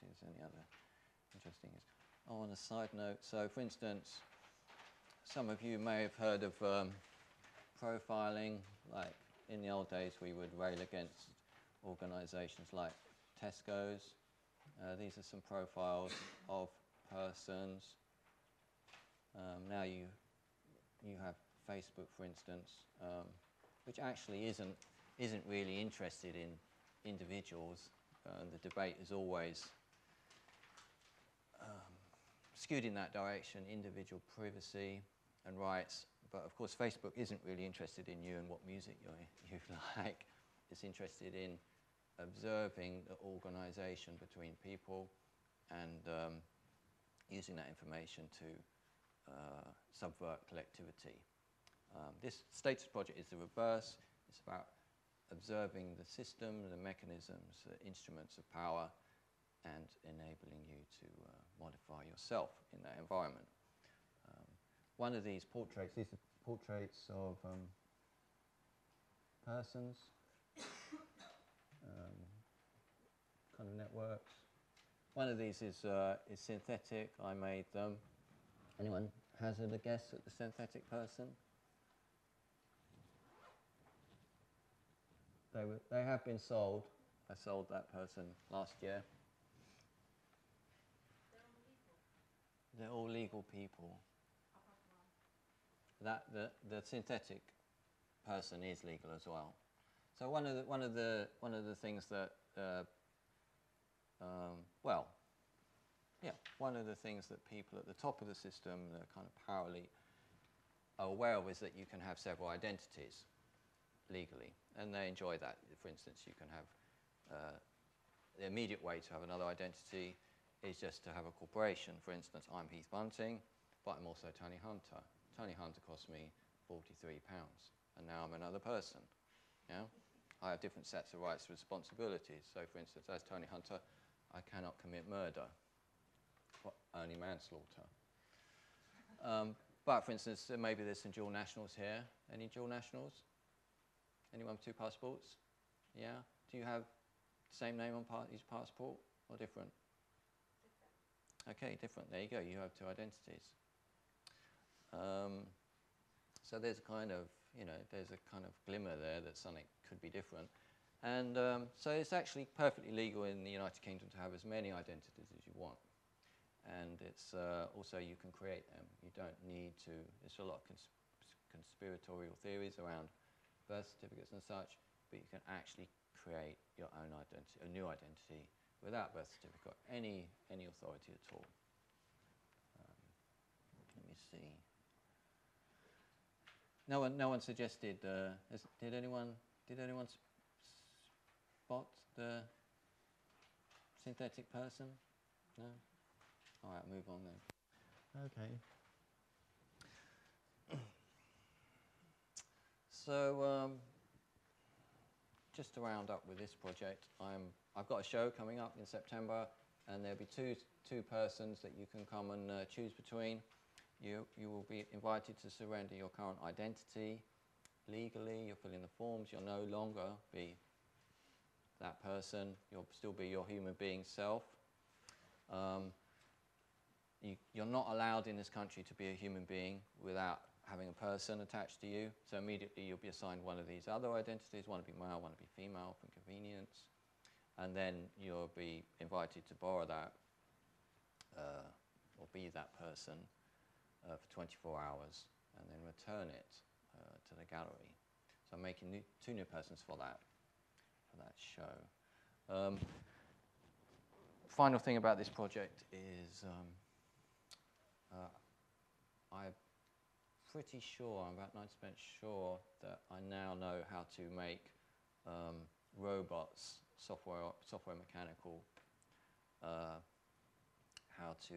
see if there's any other interesting. Oh, on a side note, so for instance, some of you may have heard of profiling. Like in the old days, we would rail against organisations like Tesco's. These are some profiles of persons. Now you have Facebook, for instance, which actually isn't really interested in individuals. The debate is always skewed in that direction, individual privacy and rights. But of course, Facebook isn't really interested in you and what music you like. It's interested in observing the organisation between people and using that information to subvert collectivity. This status project is the reverse. It's about observing the system, the mechanisms, the instruments of power, and enabling you to modify yourself in that environment. One of these portraits, these are portraits of persons, kind of networks. One of these is synthetic. I made them. Anyone hazard a guess at the synthetic person? They have been sold. I sold that person last year. They're all legal people. The synthetic person is legal as well. So one of the things that one of the things that people at the top of the system, the kind of power elite, are aware of is that you can have several identities legally, and they enjoy that. For instance, you can have the immediate way to have another identity is just to have a corporation. For instance, I'm Heath Bunting, but I'm also Tony Hunter. Tony Hunter cost me £43, and now I'm another person. Yeah? I have different sets of rights and responsibilities. So, for instance, as Tony Hunter, I cannot commit murder, only manslaughter. But, for instance, maybe there's some dual nationals here. Any dual nationals? Anyone with two passports? Yeah? Do you have the same name on each passport, or different? Okay, different. There you go. You have two identities. So there's a kind of, there's a kind of glimmer there that something could be different. And so it's actually perfectly legal in the United Kingdom to have as many identities as you want. And it's also you can create them. You don't need to, there's a lot of conspiratorial theories around birth certificates and such, but you can actually create your own identity, a new identity, without birth certificate, any authority at all. Let me see. No one suggested. Did anyone spot the synthetic person? No. All right, move on then. Okay. So just to round up with this project, I've got a show coming up in September, and there'll be two persons that you can come and choose between. You will be invited to surrender your current identity legally. You'll fill in the forms. You'll no longer be that person. You'll still be your human being self. You're not allowed in this country to be a human being without having a person attached to you. So immediately you'll be assigned one of these other identities. One to be male, one to be female for convenience. And then you'll be invited to borrow that or be that person for 24 hours and then return it to the gallery. So I'm making two new persons for that show. Final thing about this project is I'm pretty sure, I'm about 90% sure that I now know how to make robots, software mechanical, how to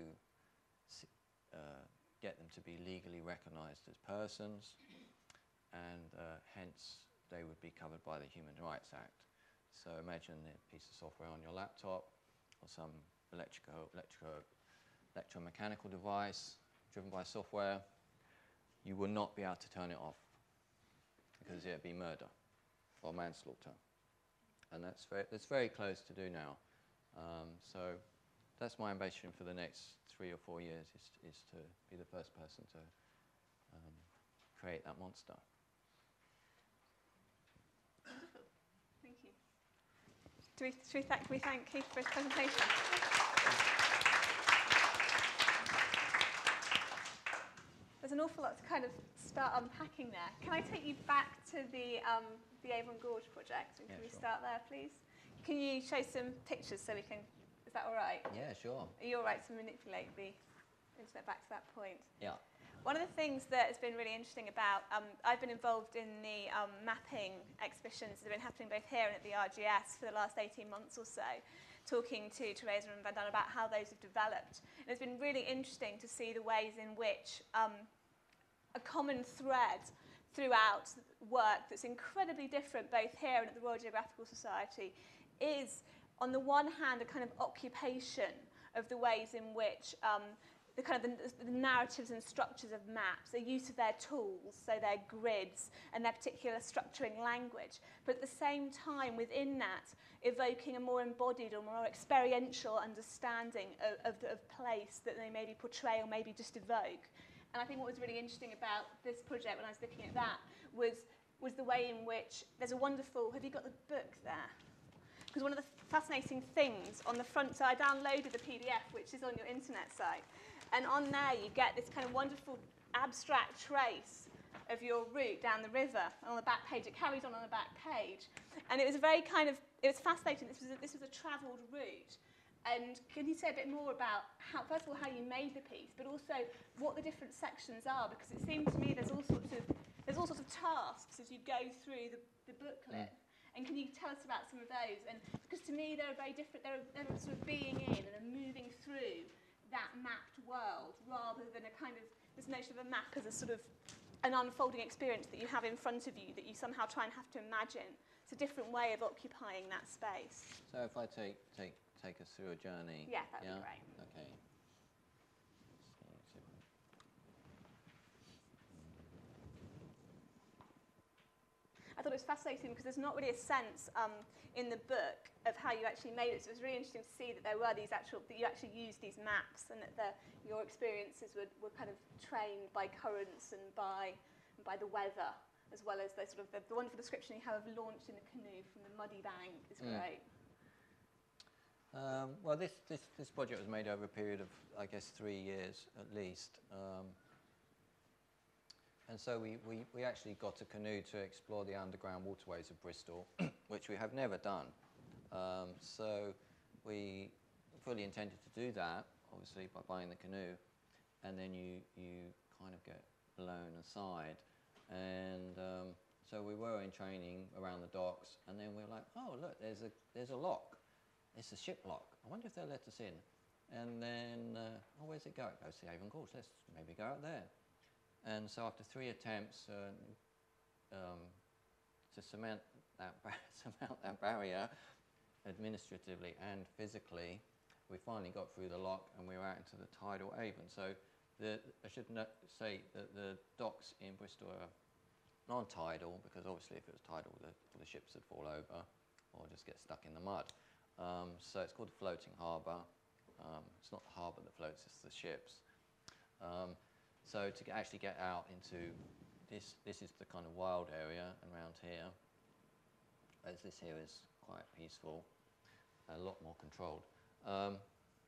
get them to be legally recognized as persons, and hence they would be covered by the Human Rights Act. So imagine a piece of software on your laptop or some electromechanical device driven by software. You will not be able to turn it off because it would be murder or manslaughter. And that's very close to do now. So that's my ambition for the next 3 or 4 years, is to be the first person to create that monster. Wonderful. Thank you. Can we thank Heath for his presentation? There's an awful lot to kind of start unpacking there. Can I take you back to the Avon Gorge project? And can we start there, please? Can you show some pictures so we can, is that all right? Yeah, sure. Are you all right to manipulate the internet back to that point? Yeah. One of the things that has been really interesting about, I've been involved in the mapping exhibitions that have been happening both here and at the RGS for the last 18 months or so, talking to Teresa and Van Dan about how those have developed. And it's been really interesting to see the ways in which a common thread throughout work that's incredibly different both here and at the Royal Geographical Society is, on the one hand, a kind of occupation of the ways in which the narratives and structures of maps, the use of their tools, so their grids and their particular structuring language, but at the same time within that evoking a more embodied or more experiential understanding of place that they maybe portray or maybe just evoke. And I think what was really interesting about this project when I was looking at that was the way in which there's a wonderful, have you got the book there? Because one of the fascinating things on the front, so I downloaded the PDF which is on your internet site, and on there you get this kind of wonderful abstract trace of your route down the river. And on the back page, it carries on the back page. And it was a very kind of, it was fascinating. This was a travelled route. And can you say a bit more about how, first of all, how you made the piece, but also what the different sections are? Because it seems to me there's all sorts of tasks as you go through the booklet. And can you tell us about some of those? And because to me they're very different. They're sort of being in and moving through that mapped world, rather than a kind of this notion of a map as a sort of an unfolding experience that you have in front of you that you somehow try and have to imagine. It's a different way of occupying that space. So if I take us through a journey. Yeah, that would be great. Okay. I thought it was fascinating because there's not really a sense in the book of how you actually made it. So it was really interesting to see that there were these that you actually used these maps, and that your experiences were kind of trained by currents and by the weather, as well as the sort of the wonderful description you have of launched in a canoe from the muddy bank is great. Well, this project was made over a period of, I guess, 3 years at least. And so we actually got a canoe to explore the underground waterways of Bristol, which we have never done. So we fully intended to do that, obviously, by buying the canoe. And then you kind of get blown aside. And so we were in training around the docks, and then we were like, oh, look, there's a lock. It's a ship lock. I wonder if they'll let us in. And then, oh, where's it go? It goes to Avon Gorge. Let's maybe go out there. And so after 3 attempts to cement that barrier administratively and physically, we finally got through the lock and we were out into the tidal Avon. So I should say that the docks in Bristol are non-tidal, because obviously if it was tidal the ships would fall over or just get stuck in the mud. So it's called a floating harbour. It's not the harbour that floats, it's the ships. So to actually get out into this is the kind of wild area around here, as this here is quite peaceful, a lot more controlled.